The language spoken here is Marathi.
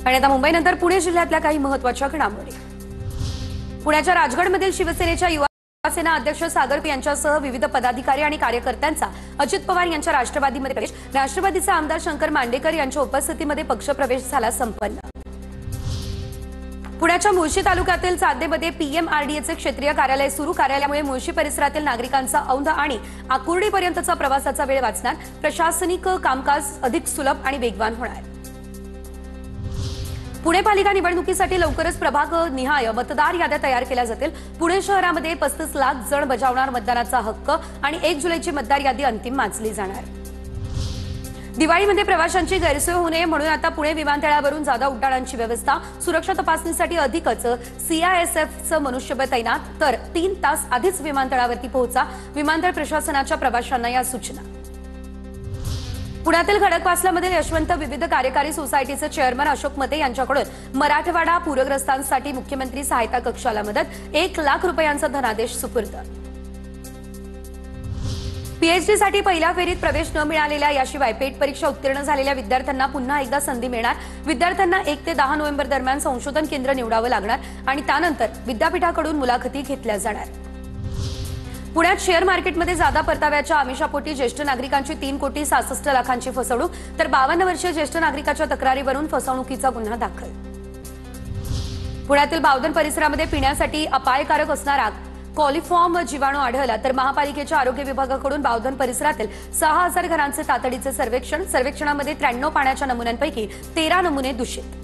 आणि आता मुंबईनंतर पुणे जिल्ह्यातल्या काही महत्त्वाच्या घडामोडी। पुण्याच्या राजगडमधील शिवसेनेच्या युवा सेना अध्यक्ष सागर पी यांच्यासह विविध पदाधिकारी आणि कार्यकर्त्यांचा अजित पवार यांच्या राष्ट्रवादीमध्ये प्रवेश। राष्ट्रवादीचे आमदार शंकर मांडेकर यांच्या उपस्थितीमध्ये पक्षप्रवेश झाला संपन्न। पुण्याच्या मुळशी तालुक्यातील चांदेमध्ये पीएमआरडीएचे क्षेत्रीय कार्यालय सुरू। कार्यालयामुळे मुळशी परिसरातील नागरिकांचा औंध आणि आकुर्डीपर्यंतचा प्रवासाचा वेळ वाचणार। प्रशासनिक कामकाज अधिक सुलभ आणि वेगवान होणार। पुणे पालिका निवडणुकीसाठी लवकरच प्रभाग निहाय मतदार याद्या तयार केल्या जातील। पुणे शहरामध्ये 35 लाख जण बजावणार मतदानाचा हक्क आणि 1 जुलैची मतदार यादी अंतिम मानली जाणार। दिवाळीमध्ये प्रवाशांची गैरसोय होऊ नये म्हणून आता पुणे विमानतळावरून जादा उड्डाणांची व्यवस्था। सुरक्षा तपासणीसाठी अधिकच सीआयएसएफचं मनुष्यबळ तैनात, तर 3 तास आधीच विमानतळावरती पोहोचा। विमानतळ प्रशासनाच्या प्रवाशांना या सूचना। पुण्यातील खडकवासलामध्ये यशवंत विविध कार्यकारी सोसायटीचे चेअरमन अशोक मते यांच्याकडून मराठवाडा पूरग्रस्तांसाठी मुख्यमंत्री सहायता कक्षाला मदत। 1 लाख रुपयांचा धनादेश सुपूर्द। पीएचडीसाठी पहिल्या फेरीत प्रवेश न मिळालेल्या याशिवाय पेट परीक्षा उत्तीर्ण झालेल्या विद्यार्थ्यांना पुन्हा एकदा संधी मिळणार। विद्यार्थ्यांना 1 ते 10 नोव्हेंबर दरम्यान संशोधन केंद्र निवडावं लागणार आणि त्यानंतर विद्यापीठाकडून मुलाखती घेतल्या जाणार। पुण्यात शेअर मार्केटमध्ये जादा परताव्याच्या आमिषापोटी ज्येष्ठ नागरिकांची 3,66 लाखांची फसवणूक, तर 52 वर्षीय ज्येष्ठ नागरिकाच्या तक्रारीवरून फसवणुकीचा गुन्हा दाखल। पुण्यातील बावधन परिसरामध्ये पिण्यासाठी अपायकारक असणारा कॉलिफॉर्म जीवाणू आढळला, तर महापालिकेच्या आरोग्य विभागाकडून बावधन परिसरातील 6,000 घरांचे तातडीचे सर्वेक्षण। सर्वेक्षणामध्ये 93 पाण्याच्या नमुन्यांपैकी 13 नमुने दूषित।